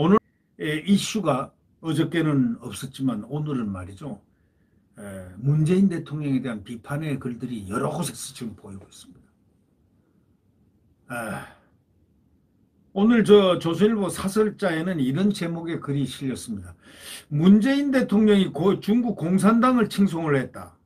오늘 이슈가 어저께는 없었지만 오늘은 말이죠. 문재인 대통령에 대한 비판의 글들이 여러 곳에서 지금 보이고 있습니다. 아, 오늘 조선일보 사설자에는 이런 제목의 글이 실렸습니다. 문재인 대통령이 중국 공산당을 칭송을 했다.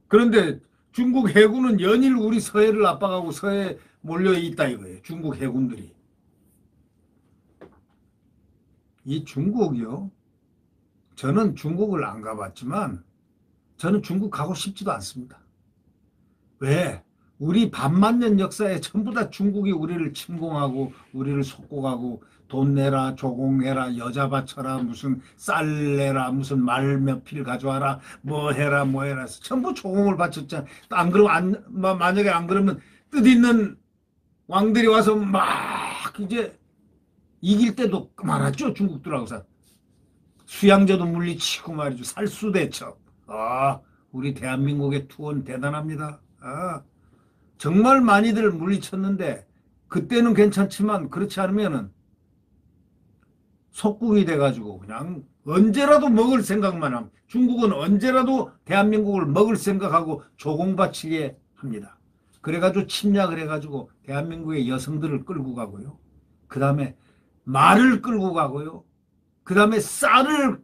그런데 중국 해군은 연일 우리 서해를 압박하고 서해에 몰려 있다 이거예요. 중국 해군들이. 이 중국이요. 저는 중국을 안 가봤지만 저는 중국 가고 싶지도 않습니다. 왜? 우리 반만년 역사에 전부 다 중국이 우리를 침공하고 우리를 속고가고 돈 내라 조공해라 여자 바쳐라 무슨 쌀 내라 무슨 말 몇 필 가져와라 뭐 해라 뭐 해라 전부 조공을 바쳤잖아. 안 그러면 만약에 안 그러면 뜻있는 왕들이 와서 막 이제 이길 때도 많았죠. 중국들하고서 수양제도 물리치고 말이죠. 살수대첩. 우리 대한민국의 투혼 대단합니다. 정말 많이들 물리쳤는데 그때는 괜찮지만 그렇지 않으면은 속국이 돼가지고 그냥 언제라도 먹을 생각만 합니다. 중국은 언제라도 대한민국을 먹을 생각하고 조공바치게 합니다. 그래가지고 침략을 해가지고 대한민국의 여성들을 끌고 가고요. 그 다음에 말을 끌고 가고요. 그 다음에 쌀을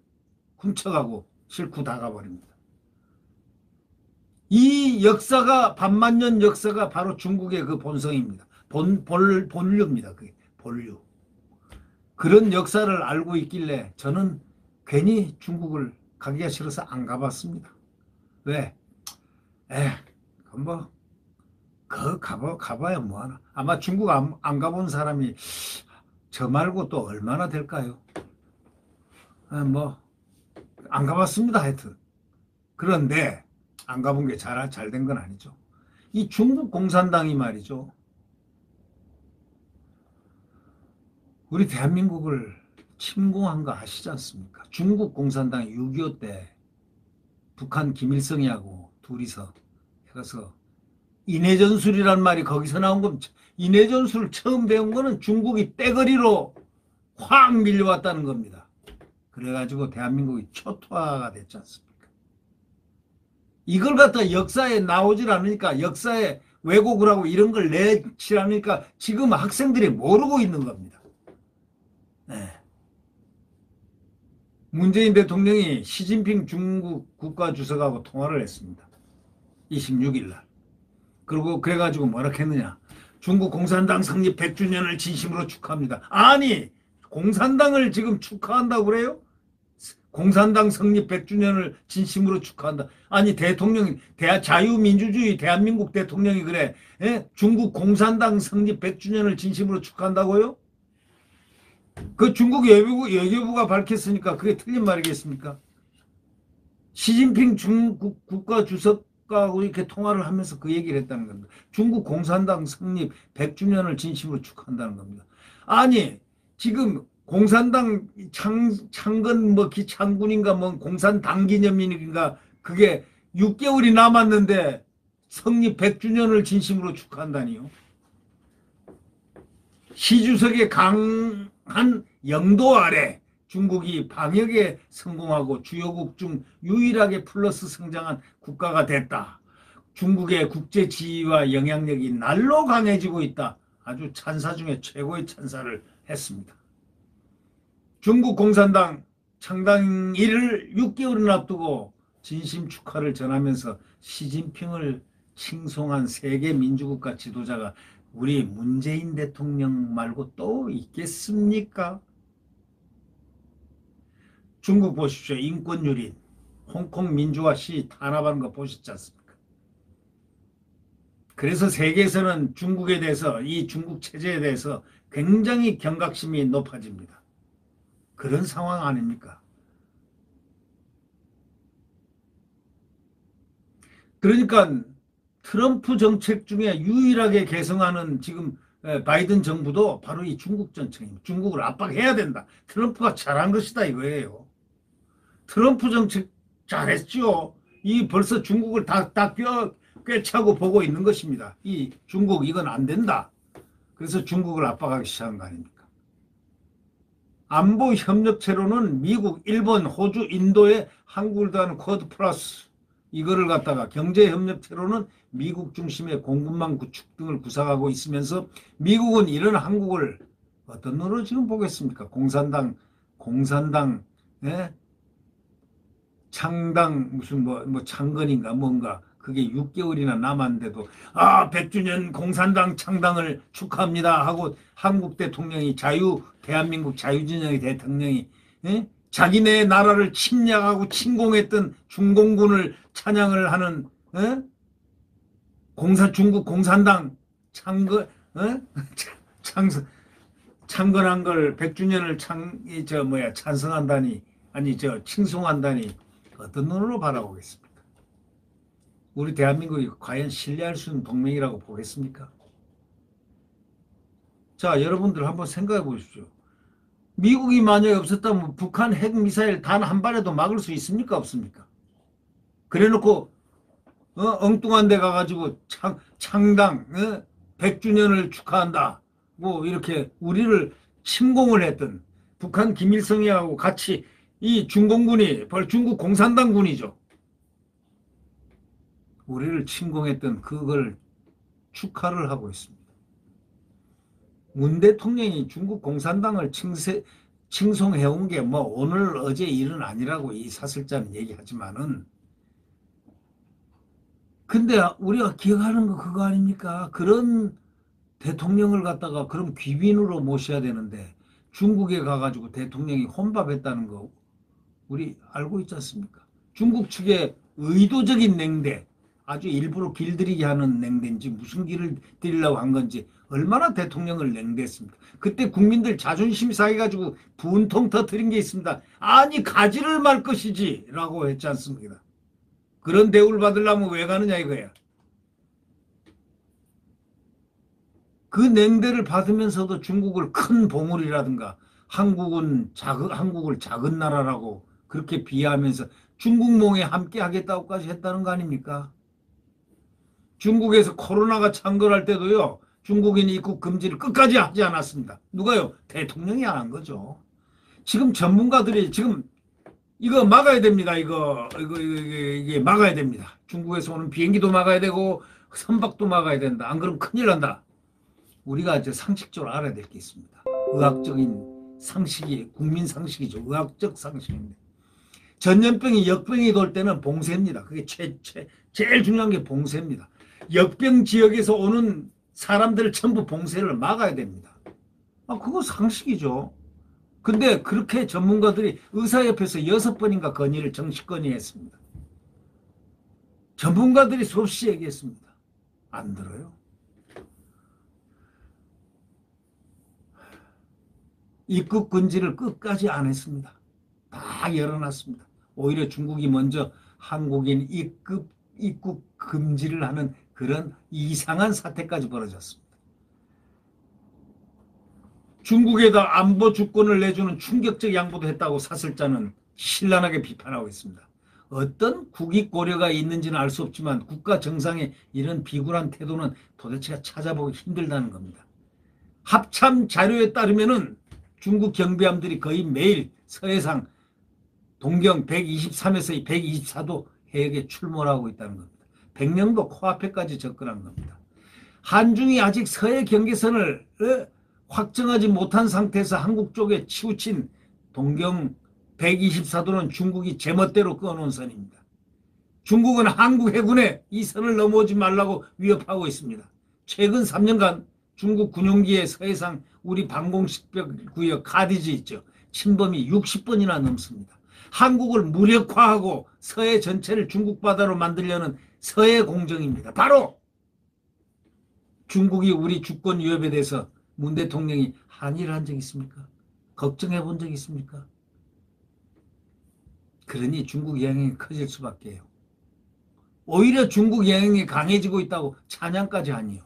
훔쳐가고 실고 다 가버립니다. 이 역사가 반만년 역사가 바로 중국의 그 본성입니다. 본류입니다. 그게 본류. 그런 역사를 알고 있길래 저는 괜히 중국을 가기가 싫어서 안 가봤습니다. 왜? 뭐, 가봐야 뭐하나. 아마 중국 안 가본 사람이 저 말고 또 얼마나 될까요? 뭐, 안 가봤습니다. 하여튼. 그런데, 안 가본 게 잘 된 건 아니죠. 이 중국 공산당이 말이죠. 우리 대한민국을 침공한 거 아시지 않습니까? 중국 공산당이 6.25 때 북한 김일성이하고 둘이서 해서 인해전술이란 말이 거기서 나온 겁니다. 인해전술을 처음 배운 거는 중국이 떼거리로 확 밀려왔다는 겁니다. 그래가지고 대한민국이 초토화가 됐지 않습니까? 이걸 갖다 역사에 나오질 않으니까 역사에 왜곡을 하고 이런 걸 내치라니까 지금 학생들이 모르고 있는 겁니다. 네. 문재인 대통령이 시진핑 중국 국가주석하고 통화를 했습니다. 26일 날. 그리고 그래가지고 뭐라 했느냐. 중국 공산당 성립 100주년을 진심으로 축하합니다. 아니 공산당을 지금 축하한다고 그래요? 공산당 성립 100주년을 진심으로 축하한다. 아니 대통령이 자유민주주의 대한민국 대통령이 그래. 중국 공산당 성립 100주년을 진심으로 축하한다고요? 그 중국 외교부가 밝혔으니까 그게 틀린 말이겠습니까? 시진핑 중국 국가주석하고 이렇게 통화를 하면서 그 얘기를 했다는 겁니다. 중국 공산당 성립 100주년을 진심으로 축하한다는 겁니다. 아니 지금 공산당 창건 뭐 기창군인가 뭐 공산당 기념일인가 그게 6개월이 남았는데 성립 100주년을 진심으로 축하한다니요. 시 주석의 강한 영도 아래 중국이 방역에 성공하고 주요국 중 유일하게 플러스 성장한 국가가 됐다. 중국의 국제 지위와 영향력이 날로 강해지고 있다. 아주 찬사 중에 최고의 찬사를 했습니다. 중국 공산당 창당일을 6개월을 앞두고 진심 축하를 전하면서 시진핑을 칭송한 세계 민주국가 지도자가 우리 문재인 대통령 말고 또 있겠습니까? 중국 보십시오. 인권유린, 홍콩 민주화 시 탄압하는 거 보셨지 않습니까? 그래서 세계에서는 중국에 대해서 이 중국 체제에 대해서 굉장히 경각심이 높아집니다. 그런 상황 아닙니까? 그러니까 트럼프 정책 중에 유일하게 개성하는 지금 바이든 정부도 바로 이 중국 정책입니다. 중국을 압박해야 된다. 트럼프가 잘한 것이다 이거예요. 트럼프 정책 잘했죠. 이 벌써 중국을 다 꿰차고 보고 있는 것입니다. 이 중국 이건 안 된다. 그래서 중국을 압박하기 시작한 거 아닙니까? 안보 협력체로는 미국, 일본, 호주, 인도에 한국을 더한 쿼드 플러스 이거를 갖다가 경제 협력체로는 미국 중심의 공급망 구축 등을 구상하고 있으면서 미국은 이런 한국을 어떤 눈으로 지금 보겠습니까? 공산당, 예? 창당 무슨 뭐 창건인가 뭔가 그게 6개월이나 남았는데도 100주년 공산당 창당을 축하합니다 하고 한국 대통령이 대한민국 자유진영의 대통령이 자기네 나라를 침략하고 침공했던 중공군을 찬양을 하는 중국 공산당 창건한 걸 100주년을 찬성한다니 칭송한다니 어떤 눈으로 바라보겠습니까? 우리 대한민국이 과연 신뢰할 수 있는 동맹이라고 보겠습니까? 자, 여러분들 한번 생각해 보십시오. 미국이 만약에 없었다면 북한 핵미사일 단 한 발에도 막을 수 있습니까? 없습니까? 그래놓고 엉뚱한 데 가가지고 창당 100주년을 축하한다. 뭐 이렇게 우리를 침공을 했던 북한 김일성이하고 같이 이 중공군이 중국 공산당군이죠. 우리를 침공했던 그걸 축하를 하고 있습니다. 문 대통령이 중국 공산당을 칭송해온 게 뭐 오늘 어제 일은 아니라고 이 사설자는 얘기하지만은 근데 우리가 기억하는 거 그거 아닙니까? 그런 대통령을 갖다가 그럼 귀빈으로 모셔야 되는데 중국에 가가지고 대통령이 혼밥했다는 거 우리 알고 있지 않습니까? 중국 측의 의도적인 냉대, 아주 일부러 길들이게 하는 냉대인지 무슨 길을 들이려고 한 건지 얼마나 대통령을 냉대했습니까? 그때 국민들 자존심 상해가지고 분통 터뜨린 게 있습니다. 아니 가지를 말 것이지 라고 했지 않습니까? 그런 대우를 받으려면 왜 가느냐 이거야. 그 냉대를 받으면서도 중국을 큰 봉우리라든가 한국을 작은 나라라고 그렇게 비하하면서 중국몽에 함께 하겠다고까지 했다는 거 아닙니까? 중국에서 코로나가 창궐할 때도요. 중국인 입국 금지를 끝까지 하지 않았습니다. 누가요? 대통령이 안 한 거죠. 지금 전문가들이 지금 이거 막아야 됩니다. 이게 막아야 됩니다. 중국에서 오는 비행기도 막아야 되고 선박도 막아야 된다. 안 그러면 큰일 난다. 우리가 이제 상식적으로 알아야 될 게 있습니다. 의학적인 상식이 국민 상식이죠. 의학적 상식인데 전염병이 역병이 돌 때는 봉쇄입니다. 그게 제일 중요한 게 봉쇄입니다. 역병 지역에서 오는 사람들을 전부 봉쇄를 막아야 됩니다. 그거 상식이죠. 근데 그렇게 전문가들이 의사협회에서 6번인가 건의를 정식 건의했습니다. 전문가들이 수없이 얘기했습니다. 안 들어요. 입국 금지를 끝까지 안 했습니다. 다 열어놨습니다. 오히려 중국이 먼저 한국인 입국 금지를 하는 그런 이상한 사태까지 벌어졌습니다. 중국에다 안보 주권을 내주는 충격적 양보도 했다고 사설자는 신랄하게 비판하고 있습니다. 어떤 국익 고려가 있는지는 알 수 없지만 국가 정상의 이런 비굴한 태도는 도대체 찾아보기 힘들다는 겁니다. 합참 자료에 따르면은 중국 경비함들이 거의 매일 서해상 동경 123에서 124도 해역에 출몰하고 있다는 겁니다. 백령도 코앞에까지 접근한 겁니다. 한중이 아직 서해 경계선을 확정하지 못한 상태에서 한국 쪽에 치우친 동경 124도는 중국이 제멋대로 꺼놓은 선입니다. 중국은 한국 해군에 이 선을 넘어오지 말라고 위협하고 있습니다. 최근 3년간 중국 군용기의 서해상 우리 방공식별 구역 카디지 있죠. 침범이 60번이나 넘습니다. 한국을 무력화하고 서해 전체를 중국 바다로 만들려는 서해 공정입니다. 바로 중국이 우리 주권 위협에 대해서 문 대통령이 항의를 한 적 있습니까? 걱정해 본 적 있습니까? 그러니 중국 영향이 커질 수밖에 해요. 오히려 중국 영향이 강해지고 있다고 찬양까지 하니요.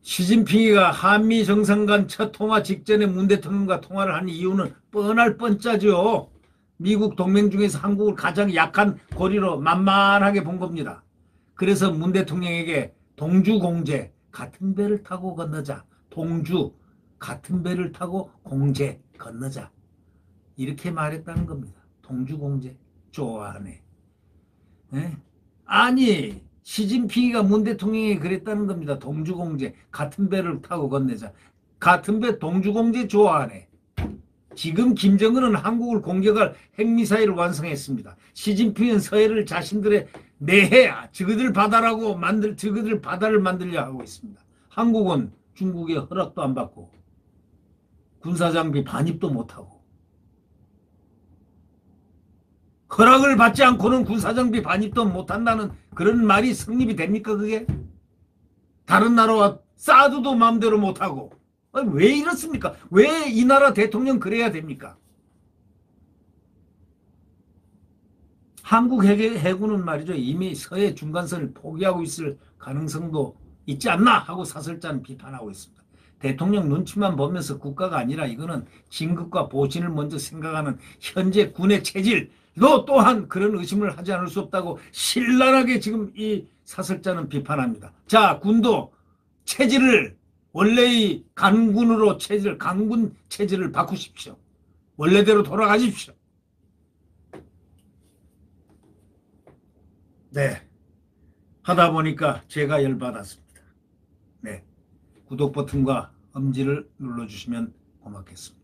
시진핑이가 한미 정상간 첫 통화 직전에 문 대통령과 통화를 한 이유는 뻔할 뻔짜죠. 미국 동맹 중에서 한국을 가장 약한 고리로 만만하게 본 겁니다. 그래서 문 대통령에게 동주 공제, 같은 배를 타고 건너자, 동주, 같은 배를 타고 공제 건너자. 이렇게 말했다는 겁니다. 동주공제. 좋아하네. 예? 아니 시진핑이가 문 대통령이 그랬다는 겁니다. 동주공제. 같은 배를 타고 건너자. 같은 배 동주공제 좋아하네. 지금 김정은은 한국을 공격할 핵미사일을 완성했습니다. 시진핑은 서해를 자신들의 내해야 저그들 바다라고 저그들 바다를 만들려 하고 있습니다. 한국은 중국의 허락도 안 받고 군사장비 반입도 못하고 허락을 받지 않고는 군사장비 반입도 못한다는 그런 말이 성립이 됩니까 그게? 다른 나라와 사드도 마음대로 못하고 아니, 왜 이렇습니까? 왜 이 나라 대통령 그래야 됩니까? 한국 해군은 말이죠. 이미 서해 중간선을 포기하고 있을 가능성도 있지 않나 하고 사설자는 비판하고 있습니다. 대통령 눈치만 보면서 국가가 아니라 이거는 진급과 보신을 먼저 생각하는 현재 군의 체질도 또한 그런 의심을 하지 않을 수 없다고 신랄하게 지금 이 사설자는 비판합니다. 자, 군도 체질을 원래의 강군으로 강군 체질을 바꾸십시오. 원래대로 돌아가십시오. 네. 하다 보니까 제가 열받았습니다. 네. 구독 버튼과 엄지를 눌러주시면 고맙겠습니다.